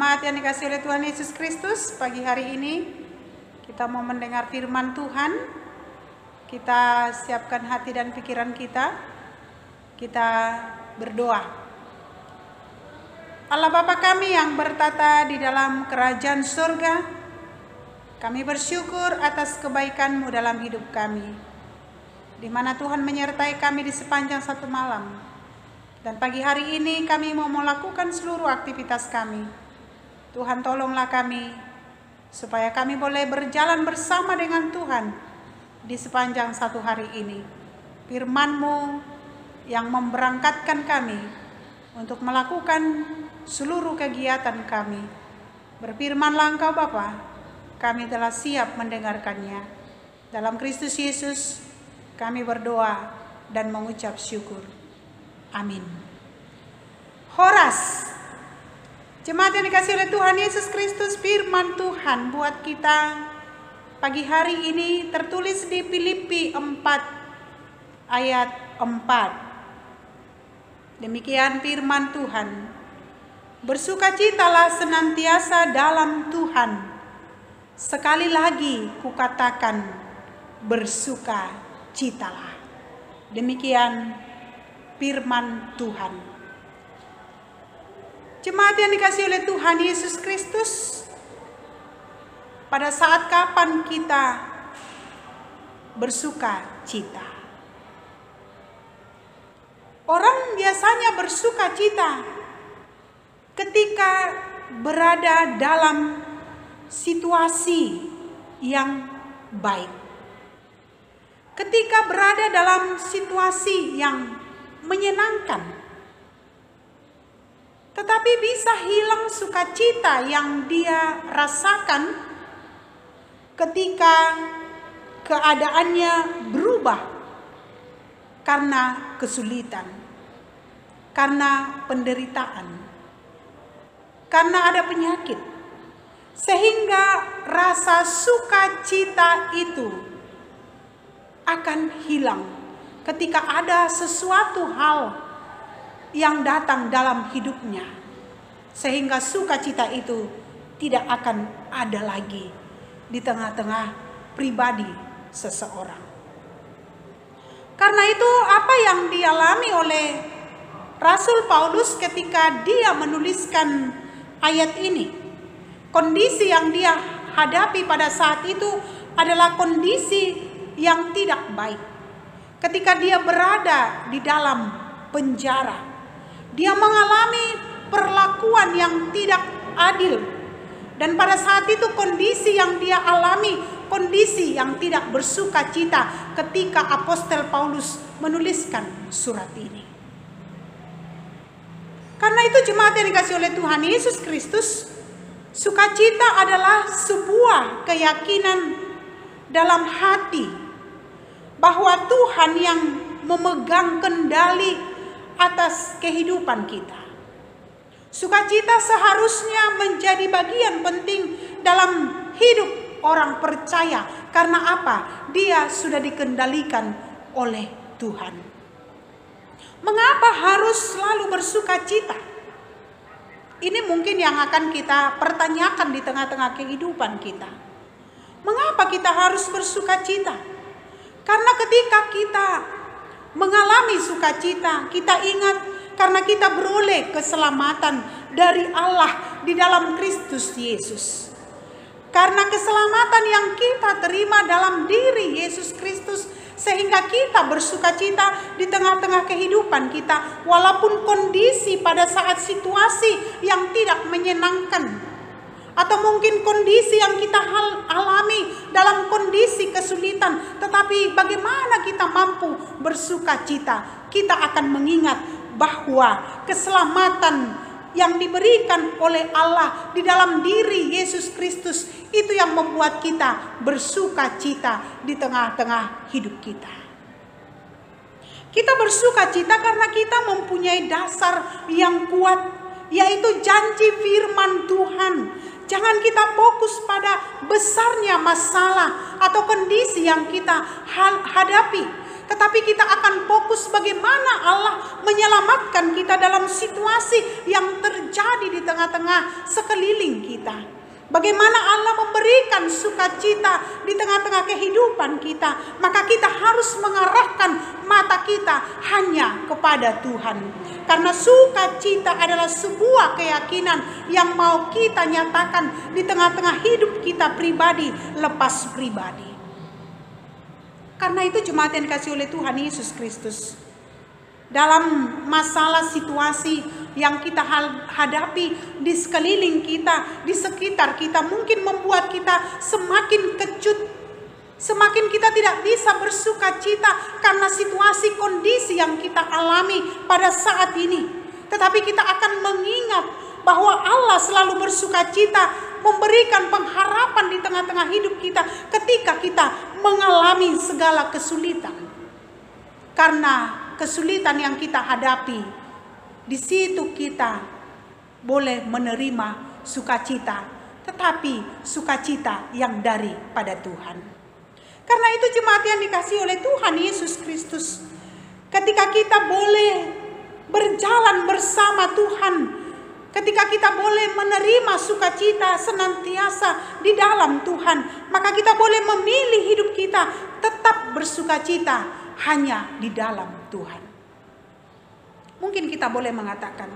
Jemaat yang dikasihi oleh Tuhan Yesus Kristus, pagi hari ini kita mau mendengar firman Tuhan. Kita siapkan hati dan pikiran kita. Kita berdoa. Allah Bapa kami yang bertata di dalam kerajaan surga, kami bersyukur atas kebaikan-Mu dalam hidup kami, di mana Tuhan menyertai kami di sepanjang satu malam. Dan pagi hari ini kami mau melakukan seluruh aktivitas kami. Tuhan tolonglah kami, supaya kami boleh berjalan bersama dengan Tuhan di sepanjang satu hari ini. Firman-Mu yang memberangkatkan kami untuk melakukan seluruh kegiatan kami. Berfirmanlah Engkau Bapa, kami telah siap mendengarkannya. Dalam Kristus Yesus kami berdoa dan mengucap syukur. Amin. Horas. Jemaat yang dikasihi oleh Tuhan Yesus Kristus, firman Tuhan buat kita pagi hari ini tertulis di Filipi 4 ayat 4. Demikian firman Tuhan. Bersukacitalah senantiasa dalam Tuhan. Sekali lagi kukatakan, bersukacitalah. Demikian firman Tuhan. Jemaat yang dikasihi oleh Tuhan Yesus Kristus, pada saat kapan kita bersuka cita? Orang biasanya bersuka cita ketika berada dalam situasi yang baik. Ketika berada dalam situasi yang menyenangkan. Tetapi bisa hilang sukacita yang dia rasakan ketika keadaannya berubah karena kesulitan, karena penderitaan, karena ada penyakit. Sehingga rasa sukacita itu akan hilang ketika ada sesuatu hal yang datang dalam hidupnya, sehingga sukacita itu tidak akan ada lagi di tengah-tengah pribadi seseorang. Karena itu apa yang dialami oleh Rasul Paulus ketika dia menuliskan ayat ini, kondisi yang dia hadapi pada saat itu adalah kondisi yang tidak baik. Ketika dia berada di dalam penjara, dia mengalami perlakuan yang tidak adil. Dan pada saat itu kondisi yang dia alami, kondisi yang tidak bersukacita ketika Apostel Paulus menuliskan surat ini. Karena itu jemaat yang dikasihi oleh Tuhan Yesus Kristus, sukacita adalah sebuah keyakinan dalam hati bahwa Tuhan yang memegang kendali atas kehidupan kita. Sukacita seharusnya menjadi bagian penting dalam hidup orang percaya. Karena apa? Dia sudah dikendalikan oleh Tuhan. Mengapa harus selalu bersukacita? Ini mungkin yang akan kita pertanyakan di tengah-tengah kehidupan kita. Mengapa kita harus bersukacita? Karena ketika kita mengalami sukacita, kita ingat karena kita beroleh keselamatan dari Allah di dalam Kristus Yesus. Karena keselamatan yang kita terima dalam diri Yesus Kristus, sehingga kita bersukacita di tengah-tengah kehidupan kita, walaupun kondisi pada saat situasi yang tidak menyenangkan, atau mungkin kondisi yang kita alami dalam kondisi kesulitan. Tetapi bagaimana kita mampu bersukacita? Kita akan mengingat bahwa keselamatan yang diberikan oleh Allah di dalam diri Yesus Kristus itu yang membuat kita bersukacita di tengah-tengah hidup kita. Kita bersukacita karena kita mempunyai dasar yang kuat, yaitu janji firman Tuhan. Jangan kita fokus pada besarnya masalah atau kondisi yang kita hadapi. tetapi kita akan fokus bagaimana Allah menyelamatkan kita dalam situasi yang terjadi di tengah-tengah sekeliling kita. Bagaimana Allah memberikan sukacita di tengah-tengah kehidupan kita. Maka kita harus mengarahkan mata kita hanya kepada Tuhan. Karena sukacita adalah sebuah keyakinan yang mau kita nyatakan di tengah-tengah hidup kita pribadi lepas pribadi. Karena itu jemaat yang dikasih oleh Tuhan Yesus Kristus, dalam masalah situasi yang kita hadapi di sekeliling kita, di sekitar kita, mungkin membuat kita semakin kecut, semakin kita tidak bisa bersukacita karena situasi kondisi yang kita alami pada saat ini. Tetapi kita akan mengingat bahwa Allah selalu bersukacita, memberikan pengharapan di tengah-tengah hidup kita ketika kita mengalami segala kesulitan. Karena kesulitan yang kita hadapi, di situ kita boleh menerima sukacita, tetapi sukacita yang daripada Tuhan. Karena itu jemaat yang dikasihi oleh Tuhan Yesus Kristus, ketika kita boleh berjalan bersama Tuhan, ketika kita boleh menerima sukacita senantiasa di dalam Tuhan, maka kita boleh memilih hidup kita tetap bersukacita hanya di dalam Tuhan. Mungkin kita boleh mengatakan,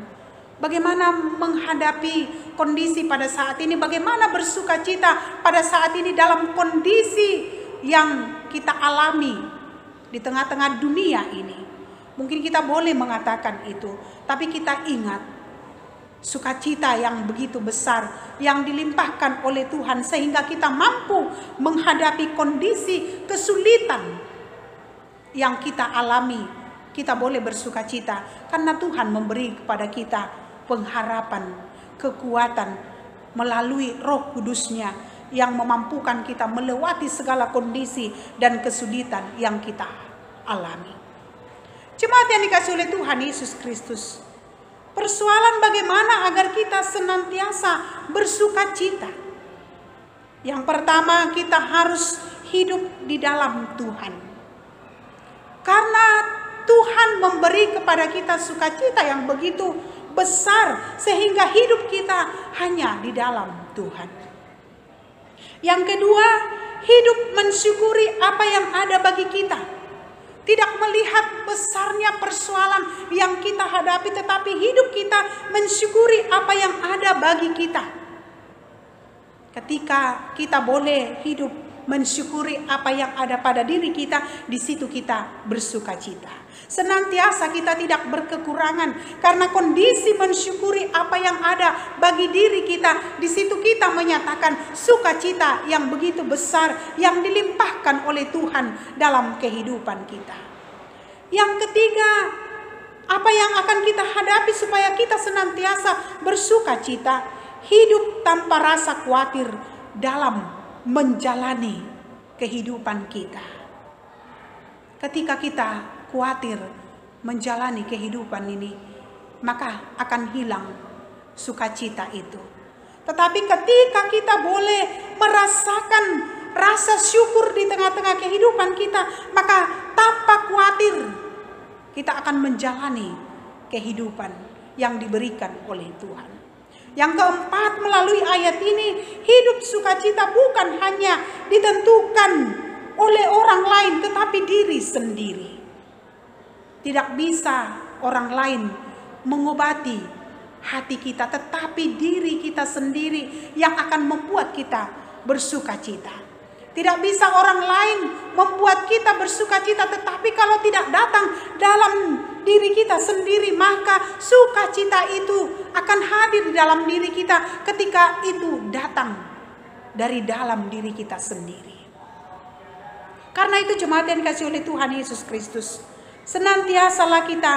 bagaimana menghadapi kondisi pada saat ini, bagaimana bersukacita pada saat ini dalam kondisi yang kita alami di tengah-tengah dunia ini. Mungkin kita boleh mengatakan itu, tapi kita ingat sukacita yang begitu besar yang dilimpahkan oleh Tuhan sehingga kita mampu menghadapi kondisi kesulitan yang kita alami. Kita boleh bersukacita karena Tuhan memberi kepada kita pengharapan, kekuatan melalui Roh Kudus-Nya yang memampukan kita melewati segala kondisi dan kesulitan yang kita alami. Jemaat yang dikasihi oleh Tuhan Yesus Kristus, persoalan bagaimana agar kita senantiasa bersukacita. Yang pertama, kita harus hidup di dalam Tuhan. Karena Tuhan memberi kepada kita sukacita yang begitu besar sehingga hidup kita hanya di dalam Tuhan. Yang kedua, hidup mensyukuri apa yang ada bagi kita. Tidak melihat besarnya persoalan yang kita hadapi, tetapi hidup kita mensyukuri apa yang ada bagi kita. Ketika kita boleh hidup mensyukuri apa yang ada pada diri kita, di situ kita bersukacita. Senantiasa kita tidak berkekurangan karena kondisi mensyukuri apa yang ada bagi diri kita. Di situ kita menyatakan sukacita yang begitu besar yang dilimpahkan oleh Tuhan dalam kehidupan kita. Yang ketiga, apa yang akan kita hadapi supaya kita senantiasa bersukacita? Hidup tanpa rasa khawatir dalam menjalani kehidupan kita. Ketika kita khawatir menjalani kehidupan ini, maka akan hilang sukacita itu. Tetapi ketika kita boleh merasakan rasa syukur di tengah-tengah kehidupan kita, maka tanpa khawatir kita akan menjalani kehidupan yang diberikan oleh Tuhan. Yang keempat, melalui ayat ini, hidup sukacita bukan hanya ditentukan oleh orang lain, tetapi diri sendiri. Tidak bisa orang lain mengobati hati kita, tetapi diri kita sendiri yang akan membuat kita bersukacita. Tidak bisa orang lain membuat kita bersukacita, tetapi kalau tidak datang dalam diri kita sendiri, maka sukacita itu akan hadir di dalam diri kita ketika itu datang dari dalam diri kita sendiri. Karena itu jemaat yang dikasihi oleh Tuhan Yesus Kristus, senantiasalah kita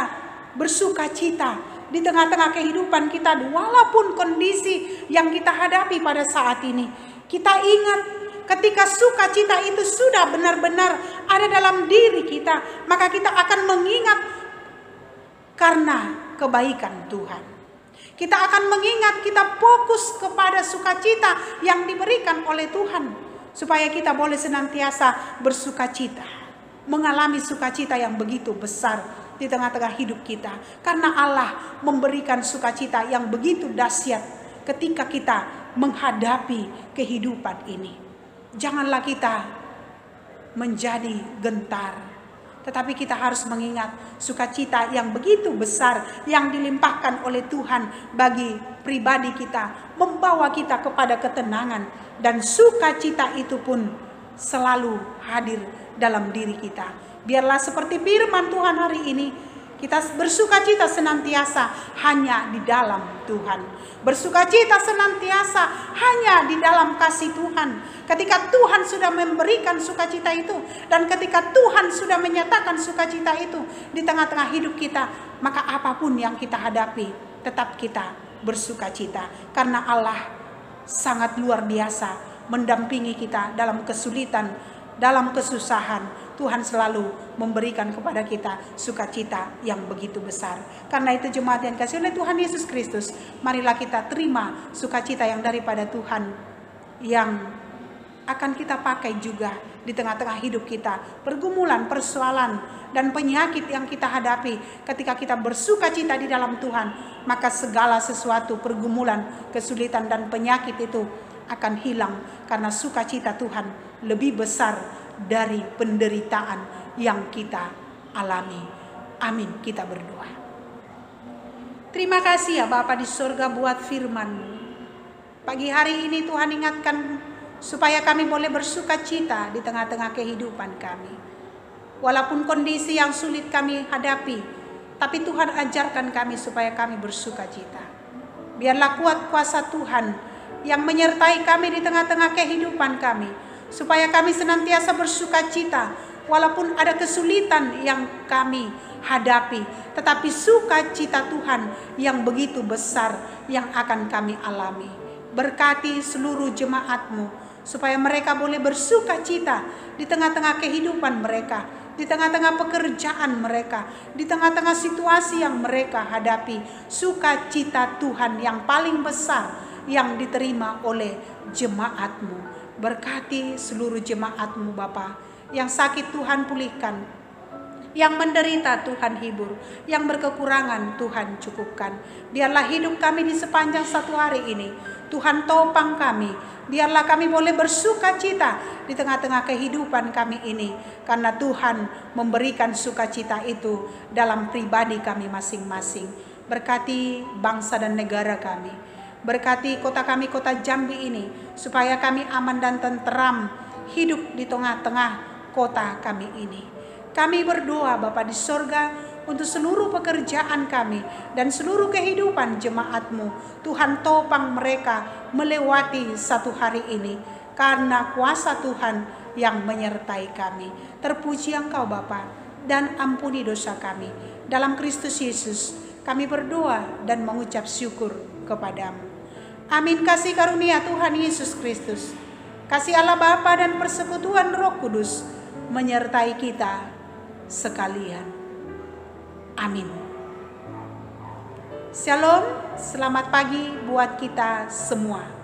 bersukacita di tengah-tengah kehidupan kita, walaupun kondisi yang kita hadapi pada saat ini. Kita ingat ketika sukacita itu sudah benar-benar ada dalam diri kita, maka kita akan mengingat karena kebaikan Tuhan. Kita akan mengingat, kita fokus kepada sukacita yang diberikan oleh Tuhan, supaya kita boleh senantiasa bersukacita. mengalami sukacita yang begitu besar di tengah-tengah hidup kita. Karena Allah memberikan sukacita yang begitu dahsyat ketika kita menghadapi kehidupan ini. Janganlah kita menjadi gentar, tetapi kita harus mengingat sukacita yang begitu besar yang dilimpahkan oleh Tuhan bagi pribadi kita, membawa kita kepada ketenangan, dan sukacita itu pun selalu hadir dalam diri kita. Biarlah seperti firman Tuhan hari ini, kita bersukacita senantiasa hanya di dalam Tuhan. Bersukacita senantiasa hanya di dalam kasih Tuhan. Ketika Tuhan sudah memberikan sukacita itu, dan ketika Tuhan sudah menyatakan sukacita itu di tengah-tengah hidup kita, maka apapun yang kita hadapi, tetap kita bersukacita. Karena Allah sangat luar biasa mendampingi kita dalam kesulitan, dalam kesusahan. Tuhan selalu memberikan kepada kita sukacita yang begitu besar. Karena itu jemaat yang dikasihi oleh Tuhan Yesus Kristus, marilah kita terima sukacita yang daripada Tuhan, yang akan kita pakai juga di tengah-tengah hidup kita. Pergumulan, persoalan, dan penyakit yang kita hadapi, ketika kita bersukacita di dalam Tuhan, maka segala sesuatu pergumulan, kesulitan, dan penyakit itu akan hilang. Karena sukacita Tuhan lebih besar dari penderitaan yang kita alami. Amin. Kita berdoa. Terima kasih ya Bapa di surga buat firman-Mu. Pagi hari ini Tuhan ingatkan supaya kami boleh bersukacita di tengah-tengah kehidupan kami. Walaupun kondisi yang sulit kami hadapi, tapi Tuhan ajarkan kami supaya kami bersukacita. Biarlah kuat kuasa Tuhan yang menyertai kami di tengah-tengah kehidupan kami, supaya kami senantiasa bersukacita walaupun ada kesulitan yang kami hadapi, tetapi sukacita Tuhan yang begitu besar yang akan kami alami. Berkati seluruh jemaat-Mu supaya mereka boleh bersukacita di tengah-tengah kehidupan mereka, di tengah-tengah pekerjaan mereka, di tengah-tengah situasi yang mereka hadapi. Sukacita Tuhan yang paling besar yang diterima oleh jemaat-Mu. Berkati seluruh jemaat-Mu Bapa, yang sakit Tuhan pulihkan, yang menderita Tuhan hibur, yang berkekurangan Tuhan cukupkan. Biarlah hidup kami di sepanjang satu hari ini Tuhan topang kami. Biarlah kami boleh bersukacita di tengah-tengah kehidupan kami ini, karena Tuhan memberikan sukacita itu dalam pribadi kami masing-masing. Berkati bangsa dan negara kami. Berkati kota kami, kota Jambi ini, supaya kami aman dan tenteram hidup di tengah-tengah kota kami ini. Kami berdoa Bapa di sorga untuk seluruh pekerjaan kami dan seluruh kehidupan jemaat-Mu. Tuhan topang mereka melewati satu hari ini, karena kuasa Tuhan yang menyertai kami. Terpuji Engkau Bapa, dan ampuni dosa kami. Dalam Kristus Yesus kami berdoa dan mengucap syukur kepadamu. Amin. Kasih karunia Tuhan Yesus Kristus, kasih Allah Bapa dan persekutuan Roh Kudus menyertai kita sekalian. Amin. Shalom, selamat pagi buat kita semua.